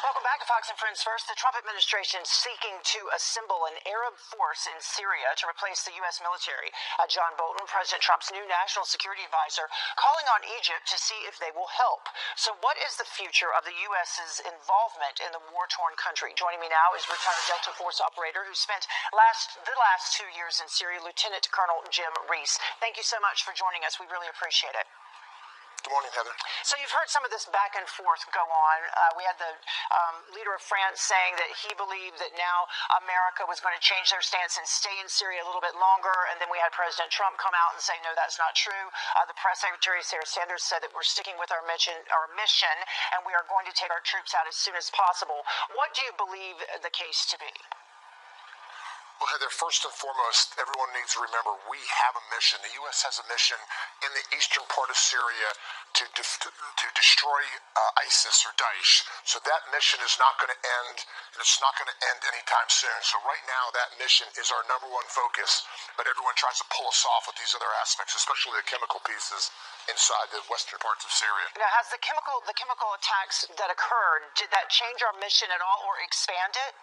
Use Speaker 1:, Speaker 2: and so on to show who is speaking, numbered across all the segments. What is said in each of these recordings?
Speaker 1: Welcome back to Fox and Friends First. The Trump administration seeking to assemble an Arab force in Syria to replace the U.S. military. John Bolton, President Trump's new national security advisor, calling on Egypt to see if they will help. So what is the future of the U.S.'s involvement in the war-torn country? Joining me now is retired Delta Force operator who spent the last 2 years in Syria, Lieutenant Colonel Jim Reese. Thank you so much for joining us. We really appreciate it.
Speaker 2: Good morning, Heather.
Speaker 1: So you've heard some of this back and forth go on. We had the leader of France saying that he believed that now America was going to change their stance and stay in Syria a little bit longer. And then we had President Trump come out and say, no, that's not true. The press secretary, Sarah Sanders, said that we're sticking with our mission, and we are going to take our troops out as soon as possible. What do you believe the case to be?
Speaker 2: Well, Heather, first and foremost, everyone needs to remember we have a mission. The U.S. has a mission in the eastern part of Syria to destroy ISIS or Daesh. So that mission is not going to end, and it's not going to end anytime soon. So right now, that mission is our number one focus. But everyone tries to pull us off with these other aspects, especially the chemical pieces inside the western parts of Syria.
Speaker 1: Now, has the chemical attacks that occurred, did that change our mission at all or expand it?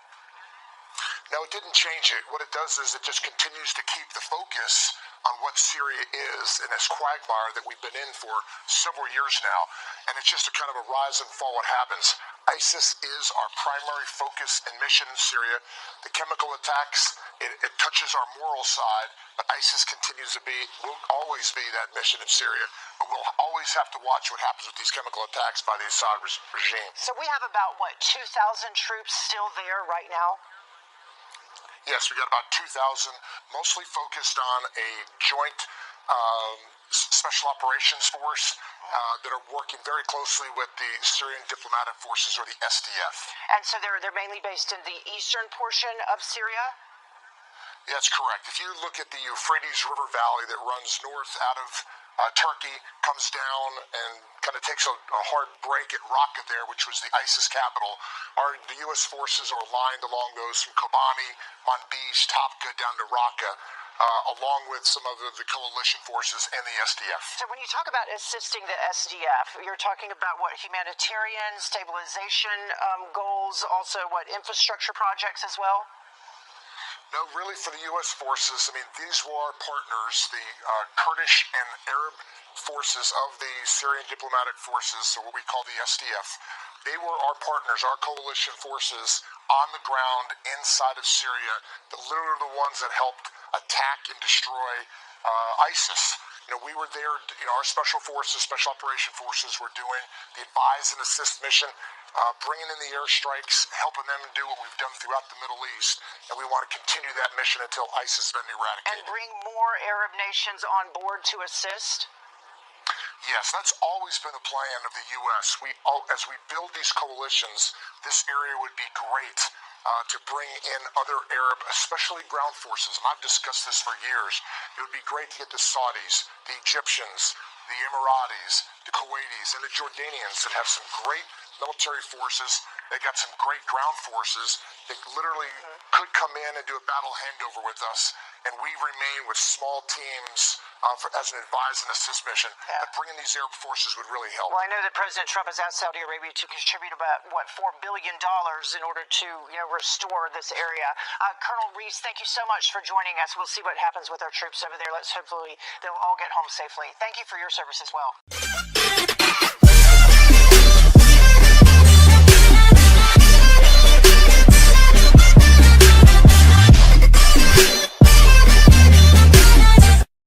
Speaker 2: No, it didn't change it. What it does is it just continues to keep the focus on what Syria is and this quagmire that we've been in for several years now. And it's just a kind of a rise and fall what happens. ISIS is our primary focus and mission in Syria. The chemical attacks, it touches our moral side, but ISIS continues to will always be that mission in Syria. But we'll always have to watch what happens with these chemical attacks by the Assad regime.
Speaker 1: So we have about, 2,000 troops still there right now?
Speaker 2: Yes, we got about 2,000, mostly focused on a joint special operations force that are working very closely with the Syrian diplomatic forces, or the SDF.
Speaker 1: And so they're mainly based in the eastern portion of Syria?
Speaker 2: Yeah, that's correct. If you look at the Euphrates River Valley that runs north out of Turkey, comes down and kind of takes a hard break at Raqqa there, which was the ISIS capital. The U.S. forces are lined along those from Kobani, Manbij, Topka down to Raqqa, along with some of the coalition forces and the SDF.
Speaker 1: So when you talk about assisting the SDF, you're talking about what, humanitarian, stabilization goals, also what, infrastructure projects as well?
Speaker 2: No, really for the U.S. forces, I mean, these were our partners, the Kurdish and Arab forces of the Syrian diplomatic forces, so what we call the SDF. They were our partners, our coalition forces on the ground inside of Syria, that literally the ones that helped attack and destroy ISIS. We were there, our special forces, special operation forces were doing the advise and assist mission, bringing in the airstrikes, helping them do what we've done throughout the Middle East, and we want to continue that mission until ISIS has been eradicated.
Speaker 1: And bring more Arab nations on board to assist?
Speaker 2: Yes, that's always been the plan of the U.S. As we build these coalitions, this area would be great to bring in other Arab, especially ground forces, and I've discussed this for years. It would be great to get the Saudis, the Egyptians, the Emiratis, the Kuwaitis, and the Jordanians that have some great military forces. They got some great ground forces that literally could come in and do a battle handover with us, and we remain with small teams as an advise and assist mission.
Speaker 1: Yeah.
Speaker 2: But bringing these Arab forces would really help.
Speaker 1: Well, I know that President Trump has asked Saudi Arabia to contribute about, $4 billion in order to, restore this area. Colonel Reese, thank you so much for joining us. We'll see what happens with our troops over there. Let's hopefully they'll all get home safely. Thank you for your service as well.